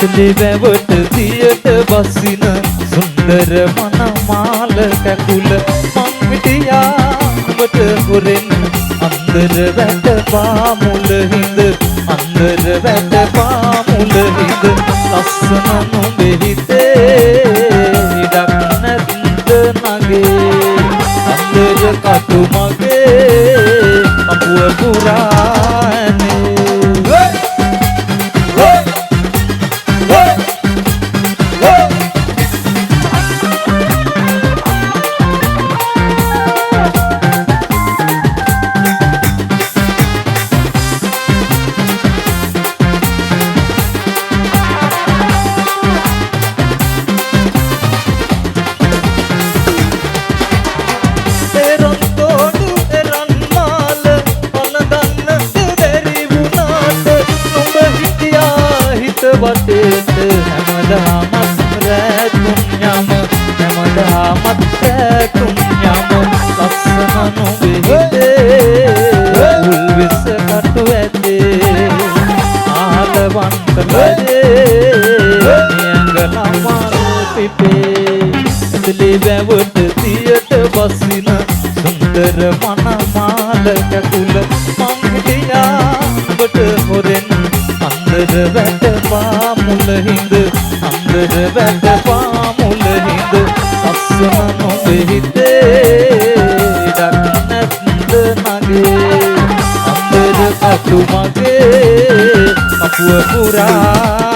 එතලිවැවට දියට බසින සුන්දර මනමාල කැකුල මං මිටියා ඔබට හොරෙන් අන්දර වැට පාමුල හිඳ අන්දර වැට පාමුල හිඳ ලස්සන නුඹේ හිතේ ඉඩක් නැත්ද නගේ අන්දර කටු මගේ අපුව පුරානේ වටේට හැමදාමත් රැතුම් යම හැමදාමත් රැතුම් යම ලස්සන නුඹේ හිතේ උල් විස කටු ඇතේ ආලවන්ත බඩේ නියංගලමාරු පිපේ එතලිවැවට දියට බසින සුන්දර මනමාල කැකුල මං හිටියා ඔබට හොරෙන් අන්දර වැට පාමුල හිඳ අන්දර වැට පාමුල හිඳ ලස්සන නුඹේ හිතේ ඉඩක් නැත්ද නගේ අන්දර කටු මගේ අපුව පුරා